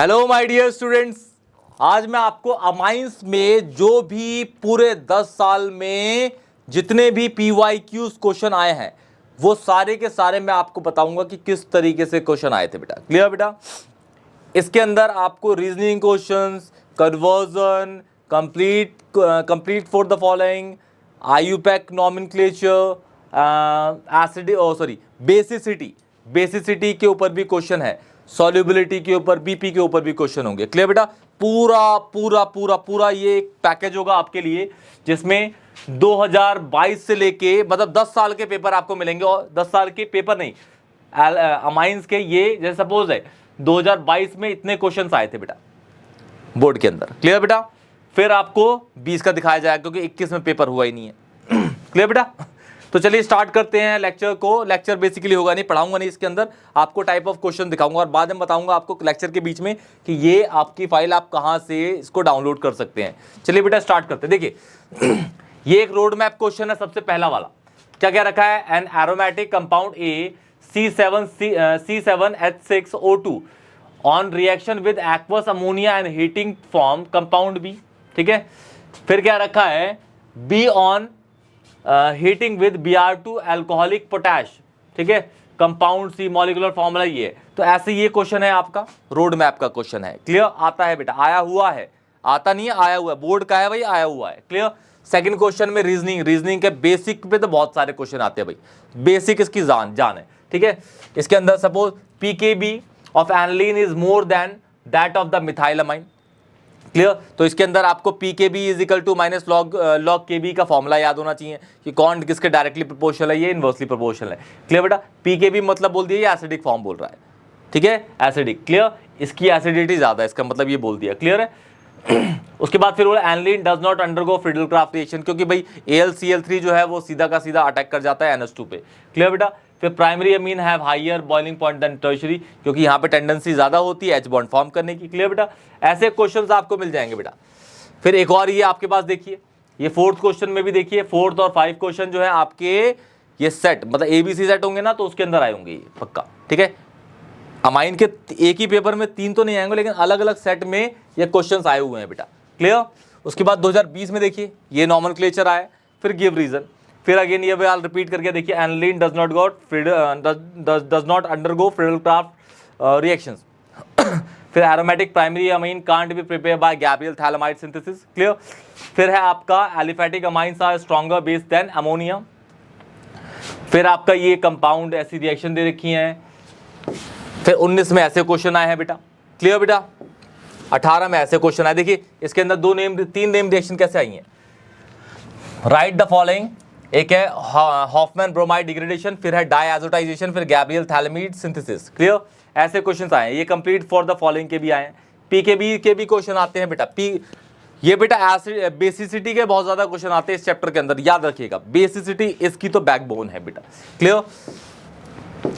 Hello my dear students, आज मैं आपको अमाइंस में जो भी पूरे 10 साल में जितने भी PYQs क्वेश्चन आए हैं वो सारे के सारे मैं आपको बताऊंगा कि किस तरीके से क्वेश्चन आए थे बेटा। क्लियर बेटा? इसके अंदर आपको reasoning questions, conversion, complete for the following, IUPAC nomenclature, basicity के ऊपर भी क्वेश्चन है, सॉल्युबिलिटी के ऊपर, BP के ऊपर भी क्वेश्चन होंगे। क्लियर बेटा? पूरा पूरा पूरा पूरा ये एक पैकेज होगा आपके लिए जिसमें 2022 से लेके मतलब 10 साल के पेपर आपको मिलेंगे। और 10 साल के पेपर नहीं, अमाइंस के ये जैसे सपोज है 2022 में इतने क्वेश्चंस आए थे बेटा बोर्ड के अंदर। क्लियर बेटा? फिर आपको 20 का दिखाया जाएगा क्योंकि 21 में पेपर हुआ ही नहीं है। क्लियर बेटा? तो चलिए स्टार्ट करते हैं लेक्चर को। लेक्चर बेसिकली होगा नहीं, पढ़ाऊंगा नहीं, इसके अंदर आपको टाइप ऑफ क्वेश्चन दिखाऊंगा और बाद में बताऊंगा आपको लेक्चर के बीच में कि ये आपकी फाइल आप कहां से इसको डाउनलोड कर सकते हैं। चलिए बेटा स्टार्ट करते हैं। देखिए ये एक रोड मैप क्वेश्चन है। सबसे पहला वाला क्या क्या रखा है? An aromatic compound A C7H6O2 on reaction with aqueous ammonia and heating form compound B. ठीक है, फिर क्या रखा है? B on heating with Br2 alcoholic potash. ठीक है, कंपाउंड सी, मॉलिक्यूलर फॉर्मूला ये। तो ऐसे ये क्वेश्चन है आपका, रोड मैप का क्वेश्चन है। क्लियर? आता है बेटा, आया हुआ है, आता नहीं है, आया हुआ है। बोर्ड का है भाई, आया हुआ है। क्लियर? सेकंड क्वेश्चन में रीजनिंग के बेसिक पे तो बहुत सारे क्वेश्चन आते हैं भाई, बेसिक इसकी जान है। ठीक है, इसके अंदर suppose PKB of aniline is more than that of the methylamine. Clear? तो इसके अंदर आपको PKB is equal to minus log KB का फॉर्मूला याद होना चाहिए कि कौन किसके डायरेक्टली प्रोपोर्शनल है, ये इनवर्सली प्रोपोर्शनल है। क्लियर बेटा? PKB मतलब बोल दिया ये एसिडिक फॉर्म बोल रहा है। ठीक है, एसिडिक। क्लियर? इसकी एसिडिटी ज्यादा है, इसका मतलब ये बोल दिया। क्लियर है? उसके बाद फिर बोला aniline does not undergo Friedel-Crafts reaction, क्योंकि भाई AlCl3 जो है वो सीधा का सीधा अटैक कर जाता है NH2 पे। क्लियर बेटा? फिर primary amine have higher boiling point than tertiary, क्योंकि यहाँ पे टेंडेंसी ज्यादा होती है H बॉन्ड फॉर्म करने की। क्लियर बेटा? ऐसे क्वेश्चंस आपको मिल जाएंगे बेटा। फिर एक और ये आपके पास देखिए, ये फोर्थ क्वेश्चन में भी देखिए, फोर्थ और 5 क्वेश्चन जो है आपके ये सेट मतलब ABC सेट होंगे ना, तो उसके अंदर आए होंगे ये पक्का। ठीक है, अमाइन के एक ही पेपर में 3 तो नहीं आएंगे, लेकिन अलग अलग सेट में ये क्वेश्चंस आए हुए हैं बेटा। क्लियर? उसके बाद 2020 में देखिए ये नॉमेनक्लेचर आया, फिर गिव रीजन, फिर अगेन ये आल रिपीट करके देखिए aniline does not undergo Friedel Craft reactions. फिर aromatic primary amine can't be prepare by Gabriel phthalimide synthesis. Clear? फिर है आपका aliphatic amines are stronger base than ammonia. फिर आपका ये कंपाउंड ऐसी रिएक्शन दे रखी है। फिर 19 में ऐसे क्वेश्चन आए हैं बेटा। क्लियर बेटा? 18 में ऐसे क्वेश्चन आए। देखिए इसके अंदर 3 नेम रिएक्शन कैसे आई हैं। राइट द फॉलोइंग, एक है हॉफमैन ब्रोमाइड डिग्रेडेशन, फिर है डायएजोटाइजेशन, फिर गैब्रियल थैलामाइड सिंथेसिस। क्लियर? ऐसे क्वेश्चंस आए हैं। ये कंप्लीट फॉर द फॉलोइंग के भी आए हैं, PKB के भी क्वेश्चन आते हैं बेटा। ये बेटा बेसिसिटी के बहुत ज्यादा क्वेश्चन आते हैं इस चैप्टर के अंदर, याद रखिएगा। बेसिसिटी इसकी तो बैकबोन है बेटा। क्लियर?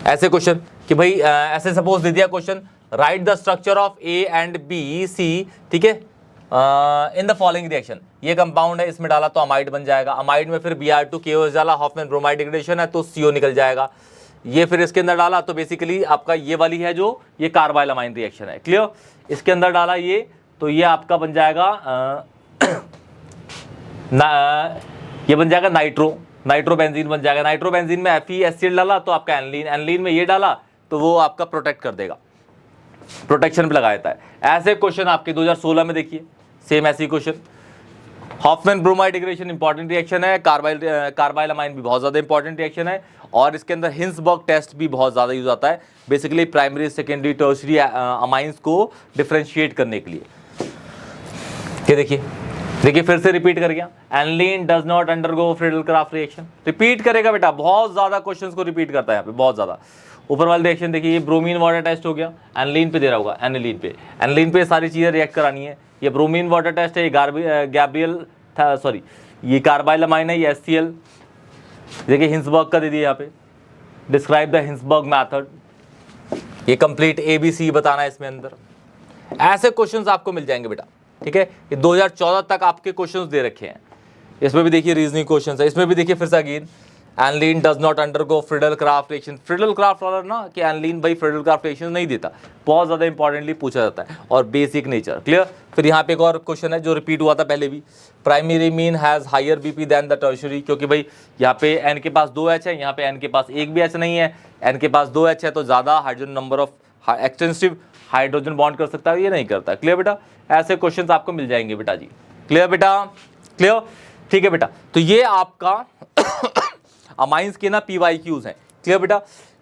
ऐसे क्वेश्चन कि भाई ऐसे सपोज दे दिया question, right the structure of A and B C, ठीक है, इन द फॉलोइंग रिएक्शन। ये कंपाउंड है, इसमें डाला तो अमाइड बन जाएगा। अमाइड में फिर Br2 KOH डाला, हॉफमैन ब्रोमाइड डिग्रेडेशन है तो CO निकल जाएगा। ये फिर इसके अंदर डाला तो बेसिकली आपका ये वाली है जो ये कार्बाइल अमाइन रिएक्शन है। क्लियर? इसके अंदर डाला ये तो ये आपका बन जाएगा ये बन जाएगा नाइट्रोबेंजीन बन जाएगा। नाइट्रोबेंजीन में FeHCl डाला तो आपका एनिलीन में ये डाला तो वो आपका प्रोटेक्ट कर देगा, प्रोटेक्शन पे लगा देता है। ऐसे क्वेश्चन आपके 2016 में देखिए, सेम ऐसी question. Hoffmann bromide degradation important reaction है, कार्बाइल अमाइन भी बहुत ज्यादा इंपॉर्टेंट रिएक्शन है, और इसके अंदर हिंसबर्ग टेस्ट भी बहुत ज्यादा यूज आता है, basically primary secondary tertiary amines को डिफरेंशिएट करने के लिए। ये देखिए फिर से रिपीट कर गया, aniline does not undergo Friedel-Crafts reaction. Repeat करेगा बेटा, बहुत ज्यादा क्वेश्चंस को रिपीट करता है यहाँ पे, बहुत ज्यादा। ऊपर वाले रिएक्शन देखिए, ये ब्रोमीन वाटर टेस्ट हो गया, एनिलीन पे दे रहा होगा, एनिलीन पे सारी चीजें रिएक्ट करानी है। ये ब्रोमीन वाटर टेस्ट है, ये कार्बाइल अमाइन है, ये HCl। देखिए हिंसबर्ग का दे दिया यहाँ पे, डिस्क्राइब द हिंसबर्ग मेथड। ये कंप्लीट ABC बताना है इसमें अंदर। ऐसे क्वेश्चंस आपको मिल जाएंगे बेटा। ठीक है, ये 2014 तक आपके क्वेश्चंस दे रखे हैं। इसमें भी देखिए रीजनिंग क्वेश्चंस है, इसमें भी देखिए फिर से again aniline does not undergo Friedel Craft reaction. Friedel Craft वाला ना कि एनलीन भाई फ्रिडल क्राफ्ट रिएक्शन नहीं देता, बहुत ज़्यादा इंपॉर्टेंटली पूछा जाता है। और बेसिक नेचर क्लियर। फिर यहाँ पे एक और क्वेश्चन है जो रिपीट हुआ था पहले भी, primary amine has higher BP than the tertiary, क्योंकि भाई यहाँ पे एन के पास 2 H है, यहाँ पे एन के पास एक भी H नहीं है, एन के पास 2 H है तो ज़्यादा hydrogen number of extensive hydrogen bond कर सकता है, ये नहीं करता। क्लियर बेटा, ऐसे क्वेश्चंस आपको मिल जाएंगे बेटा जी। क्लियर बेटा, क्लियर, ठीक है बेटा। तो ये आपका अमाइंस के ना PYQs हैं। क्लियर बेटा,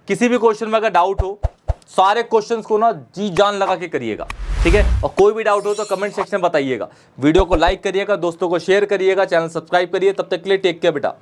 किसी भी क्वेश्चन में अगर डाउट हो, सारे क्वेश्चंस को ना जी जान लगा के करिएगा, ठीक है। और कोई भी डाउट हो तो कमेंट सेक्शन में बताइएगा, वीडियो को लाइक करिएगा, दोस्तों को शेयर करिएगा, चैनल सब्सक्राइब करिए। तब तक के लिए टेक केयर बेटा।